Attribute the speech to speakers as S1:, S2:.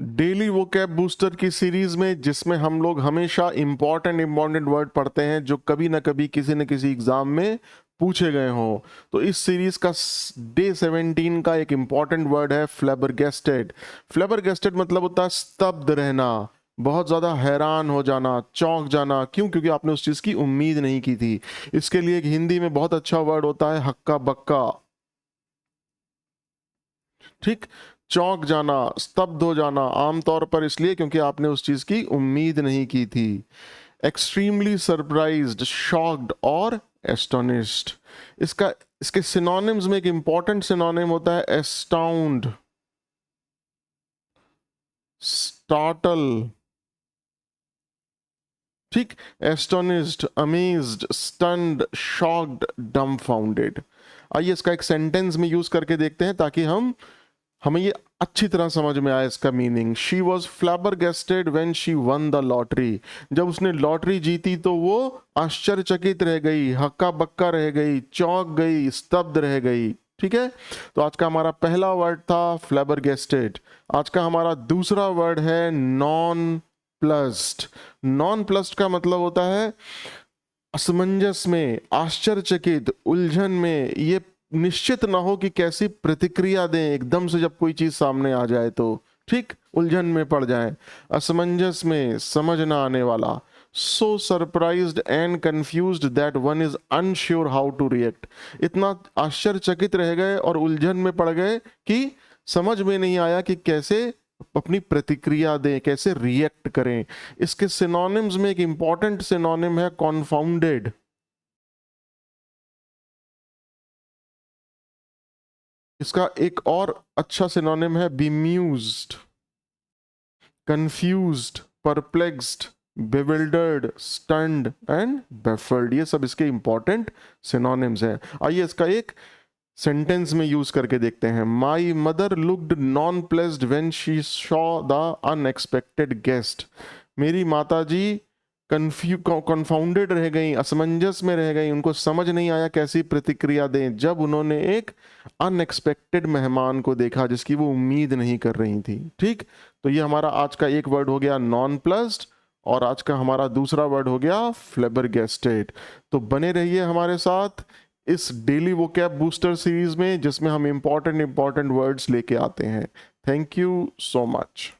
S1: Daily vocab booster की series में, जिसमें हम लोग हमेशा इंपॉर्टेंट वर्ड पढ़ते हैं जो कभी ना कभी किसी न किसी एग्जाम में पूछे गए हों। तो इस सीरीज का डे 17 का एक इंपॉर्टेंट वर्ड है फ्लैबरगेस्टेड। फ्लैबरगेस्टेड मतलब होता है स्तब्ध रहना, बहुत ज़्यादा हैरान हो जाना, चौंक जाना। क्यों? क्योंकि आपने उस चीज़ की उम्मीद नहीं की थी। इसके लिए एक हिंदी में बहुत अच्छा वर्ड होता है हक्का बक्का। ठीक, चौंक जाना, स्तब्ध हो जाना, आमतौर पर इसलिए क्योंकि आपने उस चीज की उम्मीद नहीं की थी। एक्सट्रीमली सरप्राइज्ड, शॉक्ड और एस्टोनिश्ड। इसका इसके सिनोनिम्स में एक इंपॉर्टेंट सिनोनिम होता है एस्टाउंड, स्टार्टल। ठीक, एस्टोनिश्ड, अमेज्ड, स्टन्ड, शॉक्ड, डम्बफाउंडेड। आइए इसका एक सेंटेंस में यूज करके देखते हैं ताकि हमें ये अच्छी तरह समझ में आए इसका meaning. She was flabbergasted when she won the lottery. जब उसने लॉटरी जीती तो वो आश्चर्यचकित रह गई, हक्का बक्का रह गई, चौंक गई, स्तब्ध रह गई। ठीक है, तो आज का हमारा पहला वर्ड था फ्लैबरगेस्टेड। आज का हमारा दूसरा वर्ड है नॉन प्लस्ड। नॉन प्लस्ड का मतलब होता है असमंजस में, आश्चर्यचकित, उलझन में, ये निश्चित ना हो कि कैसी प्रतिक्रिया दें एकदम से जब कोई चीज सामने आ जाए तो। ठीक, उलझन में पड़ जाए, असमंजस में, समझ ना आने वाला। So surprised and confused that one is unsure how to react. इतना आश्चर्यचकित रह गए और उलझन में पड़ गए कि समझ में नहीं आया कि कैसे अपनी प्रतिक्रिया दें, कैसे रिएक्ट करें। इसके सिनोनिम्स में एक इंपॉर्टेंट सिनोनिम है कॉन्फाउंडेड। इसका एक और अच्छा सिनोनिम है bemused, confused, perplexed, bewildered, stunned and baffled। ये सब इसके इंपॉर्टेंट सिनोनिम्स हैं। आइए इसका एक सेंटेंस में यूज करके देखते हैं। My mother looked non placed when she saw the unexpected guest. मेरी माता जी कन्फाउंडेड रह गई, असमंजस में रह गई, उनको समझ नहीं आया कैसी प्रतिक्रिया दें जब उन्होंने एक अनएक्सपेक्टेड मेहमान को देखा जिसकी वो उम्मीद नहीं कर रही थी। ठीक, तो ये हमारा आज का एक वर्ड हो गया नॉन प्लस्ड और आज का हमारा दूसरा वर्ड हो गया फ्लैबरगेस्टेड। तो बने रहिए हमारे साथ इस डेली वोकैब बूस्टर सीरीज में, जिसमें हम इंपॉर्टेंट वर्ड्स लेके आते हैं। Thank you so much.